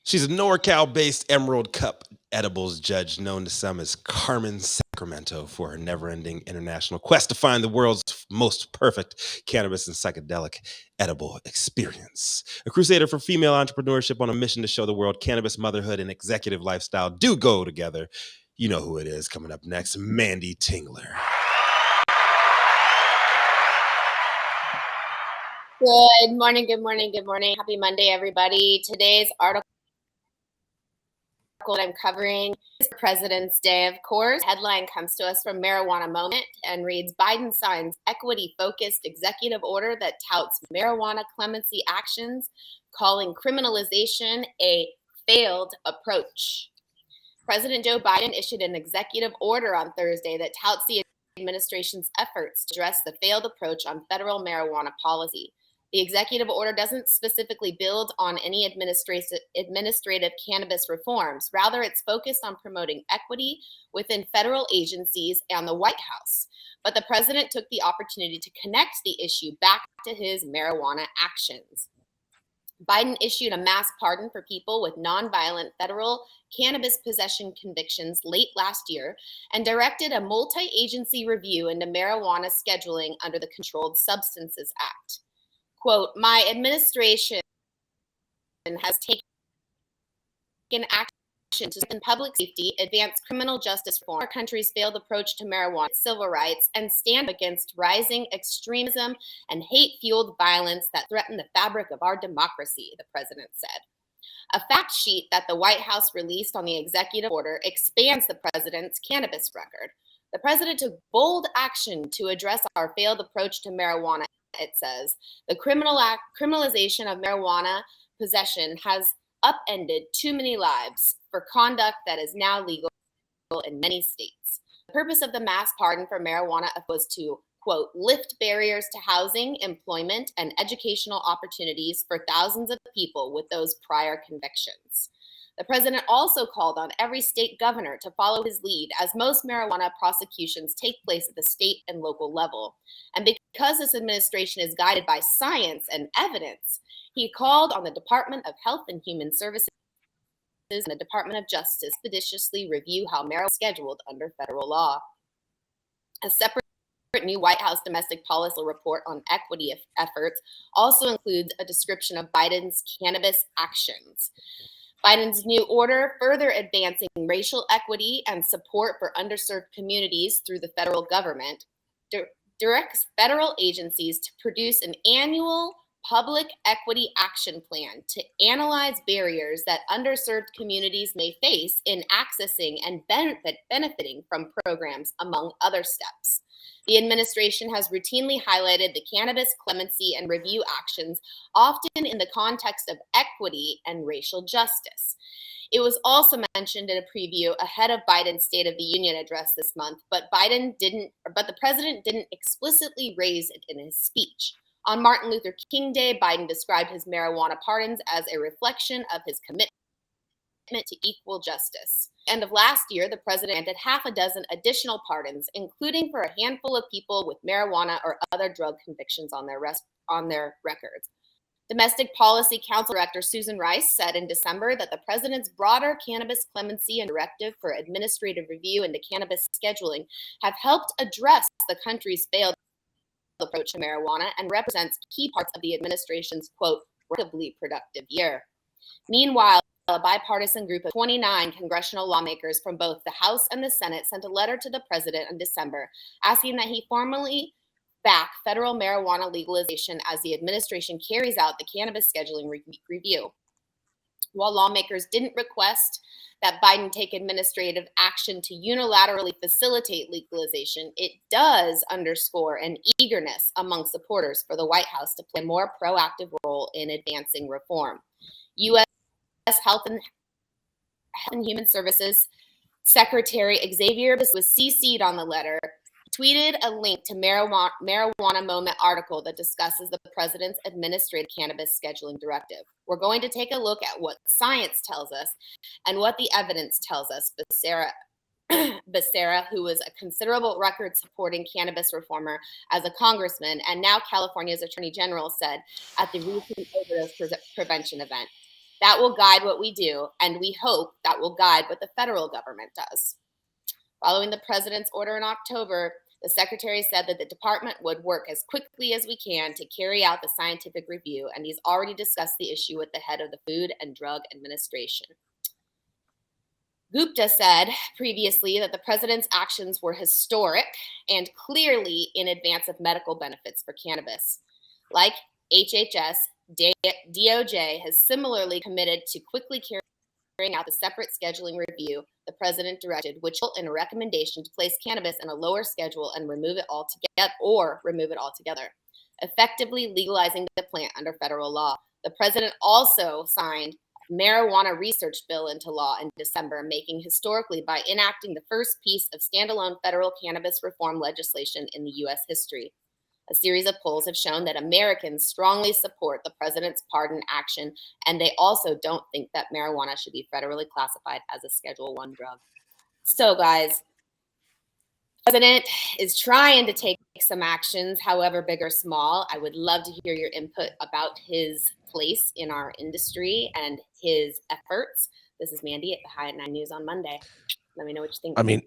She's a NorCal-based Emerald Cup edibles judge known to some as Carmen Sacramento for her never-ending international quest to find the world's most perfect cannabis and psychedelic edible experience. A crusader for female entrepreneurship on a mission to show the world cannabis, motherhood, and executive lifestyle do go together. You know who it is. Coming up next, Manndie Tingler. Good morning, good morning, good morning. Happy Monday, everybody. Today's article that I'm covering is President's Day, of course. Headline comes to us from Marijuana Moment and reads, Biden signs equity-focused executive order that touts marijuana clemency actions, calling criminalization a failed approach. President Joe Biden issued an executive order on Thursday that touts the administration's efforts to address the failed approach on federal marijuana policy. The executive order doesn't specifically build on any administrative cannabis reforms. Rather, it's focused on promoting equity within federal agencies and the White House. But the president took the opportunity to connect the issue back to his marijuana actions. Biden issued a mass pardon for people with nonviolent federal cannabis possession convictions late last year and directed a multi-agency review into marijuana scheduling under the Controlled Substances Act. Quote, my administration has taken action to strengthen public safety, advance criminal justice reform, our country's failed approach to marijuana, civil rights, and stand against rising extremism and hate-fueled violence that threaten the fabric of our democracy, the president said. A fact sheet that the White House released on the executive order expands the president's cannabis record. The president took bold action to address our failed approach to marijuana, it says. The criminalization of marijuana possession has upended too many lives for conduct that is now legal in many states. The purpose of the mass pardon for marijuana was to, quote, lift barriers to housing, employment, and educational opportunities for thousands of people with those prior convictions. The president also called on every state governor to follow his lead, as most marijuana prosecutions take place at the state and local level. And because this administration is guided by science and evidence, he called on the Department of Health and Human Services and the Department of Justice to expeditiously review how marijuana is scheduled under federal law. A separate new White House domestic policy report on equity efforts also includes a description of Biden's cannabis actions. Biden's new order, further advancing racial equity and support for underserved communities through the federal government, directs federal agencies to produce an annual public equity action plan to analyze barriers that underserved communities may face in accessing and benefiting from programs, among other steps. The administration has routinely highlighted the cannabis clemency and review actions, often in the context of equity and racial justice. It was also mentioned in a preview ahead of Biden's State of the Union address this month, but the president didn't explicitly raise it in his speech. On Martin Luther King Day, Biden described his marijuana pardons as a reflection of his commitment to equal justice. End of last year, the president granted half a dozen additional pardons, including for a handful of people with marijuana or other drug convictions on their records. Domestic Policy Council Director Susan Rice said in December that the president's broader cannabis clemency and directive for administrative review into cannabis scheduling have helped address the country's failed approach to marijuana and represents key parts of the administration's, quote, relatively productive year. Meanwhile, a bipartisan group of 29 congressional lawmakers from both the House and the Senate sent a letter to the president in December asking that he formally back federal marijuana legalization as the administration carries out the cannabis scheduling review. While lawmakers didn't request that Biden take administrative action to unilaterally facilitate legalization, it does underscore an eagerness among supporters for the White House to play a more proactive role in advancing reform. U.S. Health and Human Services Secretary Xavier was CC'd on the letter, tweeted a link to Marijuana Moment article that discusses the president's administrative cannabis scheduling directive. We're going to take a look at what science tells us and what the evidence tells us, Becerra, who was a considerable record-supporting cannabis reformer as a congressman and now California's attorney general, said at the recent overdose prevention event. That will guide what we do, and we hope that will guide what the federal government does. Following the president's order in October, the secretary said that the department would work as quickly as we can to carry out the scientific review, and he's already discussed the issue with the head of the Food and Drug Administration. Gupta said previously that the president's actions were historic and clearly in advance of medical benefits for cannabis. Like HHS, DOJ has similarly committed to quickly carrying out the separate scheduling review the president directed, which will in a recommendation to place cannabis in a lower schedule and remove it altogether, effectively legalizing the plant under federal law. The president also signed marijuana research bill into law in December, making historically by enacting the first piece of standalone federal cannabis reform legislation in the U.S. history. A series of polls have shown that Americans strongly support the president's pardon action, and they also don't think that marijuana should be federally classified as a Schedule I drug. So, guys, the president is trying to take some actions, however big or small. I would love to hear your input about his place in our industry and his efforts. This is Manndie at the High at 9 News on Monday. Let me know what you think. I mean,